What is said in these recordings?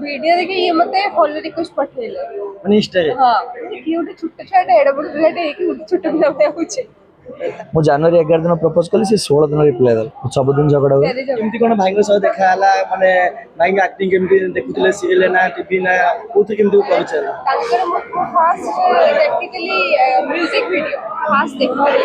Video देखिए ये मते फॉलो रिक्वेस्ट पठेले ମାନେ ଇନଷ୍ଟାରେ हां क्यूट छोटे छोटे एडा बड़ पिलाटे एक छोटे पिला भया होचे ମୁଁ ଜାନୁଆରୀ 11 ଦିନ ପ୍ରପୋଜ କଲି ସେ 16 ଦିନ ରିପ୍ଲାଏ ଦେଲା ସବୁଦିନ ଝଗଡ଼ା ହୁଏ। କେମିତି କଣ ଭାଇଙ୍କ ସହ ଦେଖା ହେଲା ମାନେ ଭାଇଙ୍କ ଆକ୍ଟିଂ କେମିତି ଦେଖୁଥିଲେ ସିରିଏଲ ନା ଟିଭି ନା କୋଉଠି କେମିତି ପରିଚୟ ହେଲା? ତାଙ୍କର ମୁଁ ଫାଷ୍ଟ ଦେଖିଥିଲି ମ୍ୟୁଜିକ ଭିडिଓ ଫାଷ୍ଟ ଦେଖିଥିଲି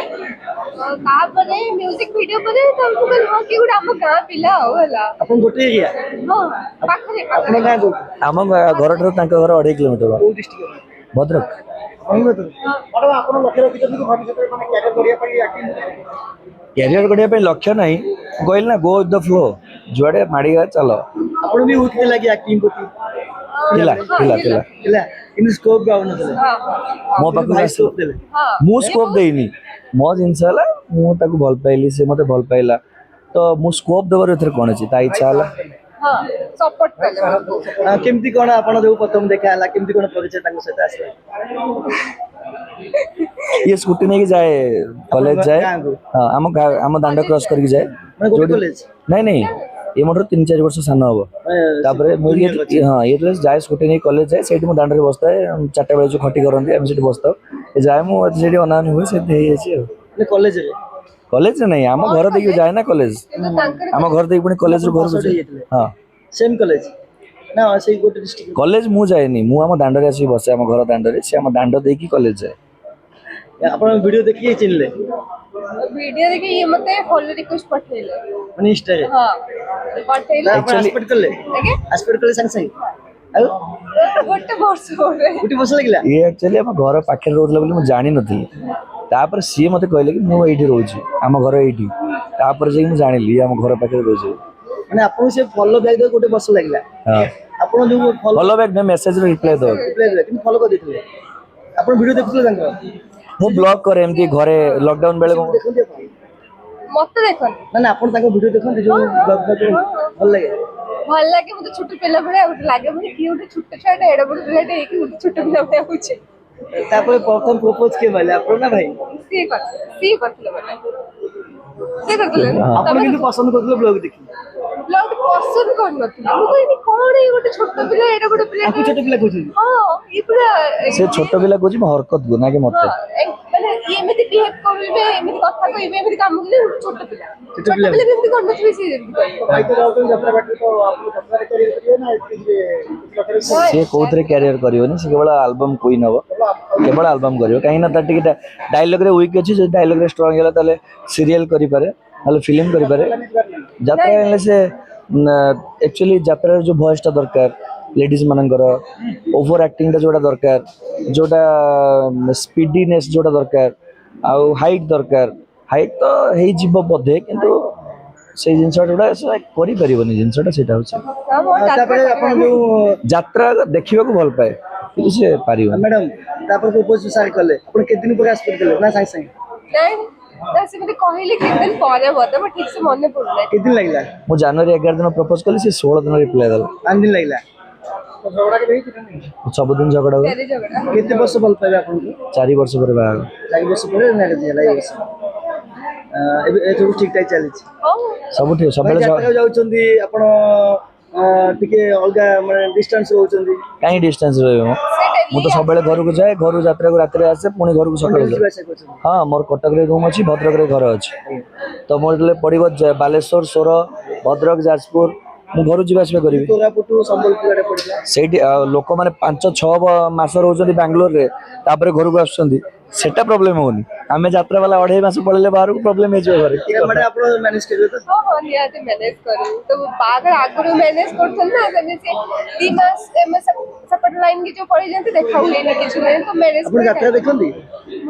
ତାପରେ ମ୍ୟୁଜିକ ଭିडिଓ ପରେ ତାଙ୍କୁ କହିଲି ହଁ କି ଗୋଟେ ଆମ ଗାଁ ପିଲା ଆଉ ହେଲା ଆପଣ ଗୋଟେ ଏରିଆ ହଁ ପାଖରେ ଆପଣ ଗାଁ କୋଉଠି? ଆମ ଘରଠାରୁ ତାଙ୍କ ଘର 2.5 କିଲୋମିଟର କୋଉ ଡିଷ୍ଟ୍ରିକ୍ଟ? ଭଦ୍ରକ। ଆପଣ ଲକ୍ଷ୍ୟ ରଖିଛନ୍ତି କି ଭବିଷ୍ୟତରେ ମାନେ କ୍ୟାରିୟର କରିବା ପାଇଁ ଆକ୍ଟିଂ କ୍ୟାରିୟର କରିବା ପାଇଁ ଲକ୍ଷ୍ୟ ନାହିଁ କହିଲି ନା ଗୋ ୱିଥ୍ ଦ ଫ୍ଲୋ ଯୁଆଡ଼େ ମାଡ଼ିଗା ଚାଲ। ଆପଣ ବି ହଉଥିଲେ ଲାଗି ଆକ୍ଟିଂ ପ୍ରତି ଥିଲା ଥିଲା ଥିଲା ଥିଲା କିନ୍ତୁ ସ୍କୋପ ପାଉନଥିଲେ ମୋ ପାଖକୁ ଭାଇ ଆସିବ ସ୍କୋପ ଦେଲେ ମୁଁ ସ୍କୋପ ଦେଇନି ମୋ ଜିନିଷ ହେଲା ମୁଁ ତାକୁ ଭଲ ପାଇଲି ସେ ମୋତେ ଭଲ ପାଇଲା ତ ମୁଁ ସ୍କୋପ ଦେବାର ଏଥିରେ କ'ଣ ଅଛି ତା ଇଚ୍ଛା ହେଲା। ହଁ ସପୋର୍ଟ କଲେ କେମିତି କଣ ଆପଣ ଯୋଉ ପ୍ରଥମ ଦେଖା ହେଲା କେମିତି କଣ ପରିଚୟ ତାଙ୍କ ସହିତ ଆସିଲେ? ये स्कूटी नहीं जाए कॉलेज जाए हाँ आम दांड क्रॉस करके जाए कॉलेज नहीं नहीं ये मोटर 3-4 वर्ष सान हम तापर मुझे हाँ ये जाए स्कूटी नहीं कॉलेज जाए से दांड में बसता है 4टा बेले जो खटी करते आम से बसता जाए मुझे अनावनी हुए से कॉलेज कॉलेज नहीं आम घर देखिए जाए ना कॉलेज आम घर देखिए पुणी कॉलेज घर हाँ सेम कॉलेज ना सेही गोटे डिस्ट्रिक्ट कॉलेज मु जाएनी मु आम दांड रे आसी बसे आम घर दांड रे से आम दांड देकी कॉलेज जाए। ଆପଣ ଭିडिଓ ଦେଖିକି ଚିହ୍ନିଲେ वीडियो देखिए ये मते फॉलो रिक्वेस्ट पठेले ମାନେ ଇନଷ୍ଟାରେ हां पठेले ଆପଣ ଆସପେକ୍ଟ କଲେ ଆଜ୍ଞା ଆସପେକ୍ଟ କଲେ ସାଙ୍ଗେ ସାଙ୍ଗେ ଆଉ ଗୋଟେ ବର୍ଷ ପରେ ଗୋଟେ ବର୍ଷ ଲାଗିଲା ये एक्चुअली आम घर पाखे रोला बोली मुझे जानी नी तापर सी मत कहले कि मुझे ये रोचे आम घर ये तापर जाई मुझे जानिली आम घर पाखे रोचे ମାନେ ଆପଣଙ୍କୁ ସେ ଫଲୋ ବ୍ୟାକ୍ ଦେବାକୁ ଗୋଟେ ବର୍ଷ ଲାଗିଲା हाँ ଆପଣ ଯୋଉ फॉलो बैक ने मेसेज रिप्लाई दो ରିପ୍ଲାଏ ଦେଲେ କିନ୍ତୁ ଫଲୋ କରିଦେଇଥିଲେ ଆପଣ ଭିडिଓ ଦେଖୁଥିଲେ ତାଙ୍କର मु ब्लॉग करे एमती घरे लॉकडाउन बेले ଦେଖନ୍ତି ଆପଣ ମତେ ଦେଖନ୍ତି ନା ନା ଆପଣ ତାଙ୍କ ଭିडिଓ ଦେଖନ୍ତି ଯୋଉ ବ୍ଲଗ ଭଲ ଲାଗେ ଭଲ ଲାଗେ ମତେ ଛୋଟ ପିଲା ଭଳିଆ ଗୋଟେ ଲାଗେ ମାନେ କି ଗୋଟେ ଛୋଟ ଛୁଆଟେ ଏଡ ବଡ ପିଲାଟେ ହେଇକି ଗୋଟେ ଛୋଟ ପିଲା ଭଳିଆ ହଉଛି ତାପରେ ପ୍ରଥମ ପ୍ରପୋଜ କିଏ ମାରିଲେ ଆପଣ ନା ଭାଇ ସିଏ କରିଥିଲେ ମାନେ ସିଏ କରିଥିଲେ हाँ। ଆପଣ କିନ୍ତୁ ପସନ୍ଦ କରୁଥିଲେ ବ୍ଲଗ ଦେଖି ବ୍ଲଗ ପସନ୍ଦ କରୁନଥିଲି ମୁଁ କହିଲି କଣ ଏଇ ଗୋଟେ ଛୋଟ ପିଲା ଏଡ ବଡ ପିଲା ତାକୁ ଛୋଟ ପିଲା କହୁଛନ୍ତି ହଁ ଏ ପୁରା से छोट पिला कहूँ मैं हरकत को ना कि मत ହଁ ମାନେ ଏମିତି ବିହେଭ କରିବେ ଏମିତି କଥା କହିବେ ଏମିତି କାମ କରିବେ ଛୋଟ ପିଲା ଛୋଟ ପିଲା ବି ଏମିତି କରୁନଥିବେ ସିଏ ଯେମିତି କରିବେ ଭାଇ ତ ଯାଉଛନ୍ତି ଯାତ୍ରା ବାଟରେ ତ ଆପଣ ଯାତ୍ରାରେ କରିବେ ନା ଏତିକି सी कौन क्यारियर करनी से केवल आलबम क्वीन हम केवल आलबम कर कहीं टे डायलॉग रे वीक अच्छी जो डायलॉग रे स्ट्रांग है ताले सीरियल करें फिल्म करें यात्रा से एक्चुअली यात्रा जो वॉइस टा दरकार लेडीज मानकर ओवर एक्टिंग जोटा दरकार जोटा स्पीडीनेस जोटा दरकार आउ हाइट दरकार हाइट तो है जीव बोधे किंतु से जिनसा जोड़ा करें जिनसा से यात्रा देखा भल पाए कि से पार मैडम प्रपोज सार कले आप केते दिन पर आसपेक्ट कले ना साइ साइ नहीं ना से मते कहले कि दिन ପରେ बोलते मैं ठीक से मन पड़ला केते दिन लागला मु जनवरी 11 दिन प्रपोज कली से 16 दिन रिप्लाई देला 5 दिन लागला झगड़ा के सब दिन झगड़ा हुए केते वर्ष भल पाइबे आपन 4 वर्ष पर बाहर 4 वर्ष पर मैरिज होला ए वर्ष ए सब ठीक ठाक चली सब ठीक सब यात्रा जाउचंदी आपण टिके अलगा माने डिस्टेंस रहउचंदी काई डिस्टेंस रहबो मु तो सब घर को जाए घर यात्रा को रात रे आसे पुणी घर को सकाळे हां मोर कटक रे रूम अछि भद्रक रे घर अछि तो मोर ले पड़िबो बालेश्वर सोर भद्रक जाजपुर मु घर जीवा आसबा करिवि कोरापुटु संबलपुर आडे पड़िला सेठी लोक माने 5-6 मास रहउचंदी बेंगलोर रे तापर घर को आछंदी सेटा प्रॉब्लम होनी आमे यात्रा वाला 2.5 मास पळले बाहर को प्रॉब्लम हे जो घरे माने आपण मैनेज करियो तो हां हां नियाते मैनेज करू तो बागर आगरो मैनेज करथन ना जने से 3 मास एम सपोर्ट लाइन की जो पड़ी जानते देखा हुए नहीं किछ नहीं तो मैनेज आपण यात्रा देखंदी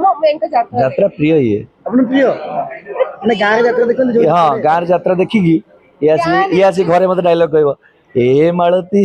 मो बैंक यात्रा प्रिय ये आपण प्रिय माने गां यात्रा देखंदी जो हां गां यात्रा देखी की ये आसी घरे मते डायलॉग कहबो ए मालती